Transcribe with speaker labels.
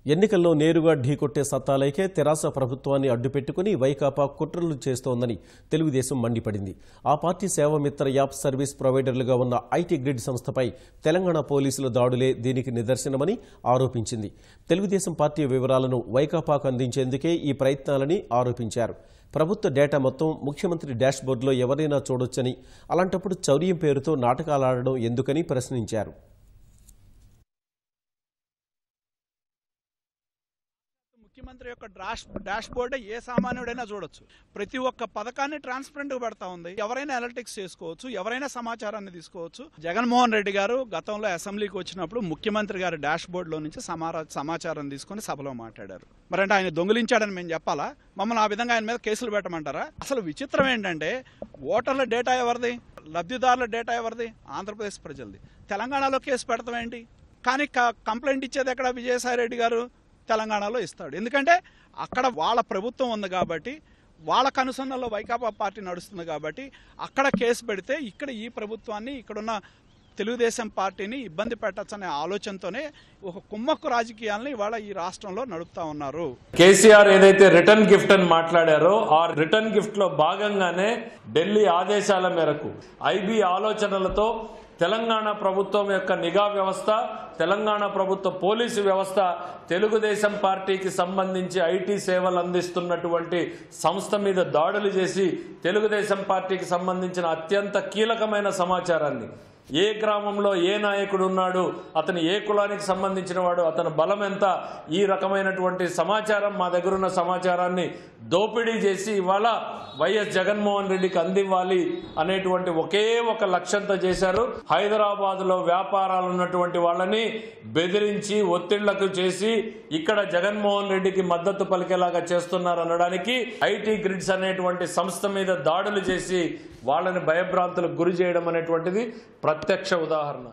Speaker 1: ఎన్నికల్లో నేరుగా ఢీకొట్టే సత్తాలైకే తెరాస ప్రభుత్వాన్ని అడ్డుపెట్టుకుని వైకాపా కుట్రలు చేస్తోందని తెలుగుదేశం మండిపడింది. ఆ పార్టీ సేవామిత్ర యాప్ సర్వీస్ ప్రొవైడర్లుగా ఉన్న ఐటీ గ్రిడ్ సంస్థపై తెలంగాణ పోలీసుల దాడులే దీనికి నిదర్శనమని ఆరోపించింది. తెలుగుదేశం పార్టీ వివరాలను వైకాపాకు అందించేందుకే ఈ ప్రయత్నాలని ఆరోపించారు. ప్రభుత్వ డేటా మొత్తం ముఖ్యమంత్రి డాష్బోర్డులో ఎవరైనా చూడొచ్చని, అలాంటప్పుడు చౌర్యం పేరుతో నాటకాలాడడం ఎందుకని ప్రశ్నించారు.
Speaker 2: ముఖ్యమంత్రి యొక్క డాష్ బోర్డ్ ఏ సామాన్యుడైనా చూడొచ్చు. ప్రతి ఒక్క పథకాన్ని ట్రాన్స్పరెంట్ గా పెడతా ఉంది. ఎవరైనా అనలిటిక్స్ చేసుకోవచ్చు, ఎవరైనా సమాచారాన్ని తీసుకోవచ్చు. జగన్మోహన్ రెడ్డి గారు గతంలో అసెంబ్లీకి వచ్చినప్పుడు ముఖ్యమంత్రి గారి డాష్ బోర్డ్ లో నుంచి సమాచారం తీసుకుని సభలో మాట్లాడారు. మరంటే ఆయన దొంగిలించాడని మేము చెప్పాలా? మమ్మల్ని ఆ విధంగా ఆయన మీద కేసులు పెట్టమంటారా? అసలు విచిత్రం ఏంటంటే ఓటర్ల డేటా ఎవరిది, లబ్ధిదారుల డేటా ఎవరిది? ఆంధ్రప్రదేశ్ ప్రజలది. తెలంగాణలో కేసు పెడతాం ఏంటి? కానీ కంప్లైంట్ ఇచ్చేది ఎక్కడ? విజయసాయి రెడ్డి గారు తెలంగాణలో ఇస్తాడు. ఎందుకంటే అక్కడ వాళ్ళ ప్రభుత్వం ఉంది కాబట్టి, వాళ్ళ కనుసన్నల్లో వైకాపా పార్టీ నడుస్తుంది కాబట్టి అక్కడ కేసు పెడితే ఇక్కడ ఈ ప్రభుత్వాన్ని, ఇక్కడున్న తెలుగుదేశం పార్టీని ఇబ్బంది పెట్టచ్చనే ఆలోచనతోనే ఒక కుమ్మక్కు రాజకీయాలను ఇవాళ ఈ రాష్ట్రంలో నడుపుతా ఉన్నారు.
Speaker 3: కేసీఆర్ ఏదైతే రిటర్న్ గిఫ్ట్ అని మాట్లాడారో ఆ రిటర్న్ గిఫ్ట్ లో భాగంగానే ఢిల్లీ ఆదేశాల మేరకు ఐబీ ఆలోచనలతో తెలంగాణ ప్రభుత్వం యొక్క నిఘా వ్యవస్థ, తెలంగాణ ప్రభుత్వ పోలీసు వ్యవస్థ తెలుగుదేశం పార్టీకి సంబంధించి ఐటీ సేవలు అందిస్తున్నటువంటి సంస్థ మీద దాడులు చేసి తెలుగుదేశం పార్టీకి సంబంధించిన అత్యంత కీలకమైన సమాచారాన్ని, ఏ గ్రామంలో ఏ నాయకుడు ఉన్నాడు, అతను ఏ కులానికి సంబంధించిన వాడు, అతని బలం ఎంత, ఈ రకమైనటువంటి సమాచారం, మా దగ్గర ఉన్న సమాచారాన్ని దోపిడీ చేసి ఇవాళ వైఎస్ జగన్మోహన్ రెడ్డికి అందివ్వాలి అనేటువంటి ఒకే ఒక లక్ష్యంతో చేశారు. హైదరాబాద్లో వ్యాపారాలు ఉన్నటువంటి వాళ్ళని బెదిరించి ఒత్తిళ్లకు చేసి ఇక్కడ జగన్మోహన్ రెడ్డికి మద్దతు పలికేలాగా చేస్తున్నారు అనడానికి ఐటీ గ్రిడ్స్ అనేటువంటి సంస్థ మీద దాడులు చేసి వాళ్ళని భయభ్రాంతులకు గురి చేయడం అనేటువంటిది ప్రత్యక్ష ఉదాహరణ.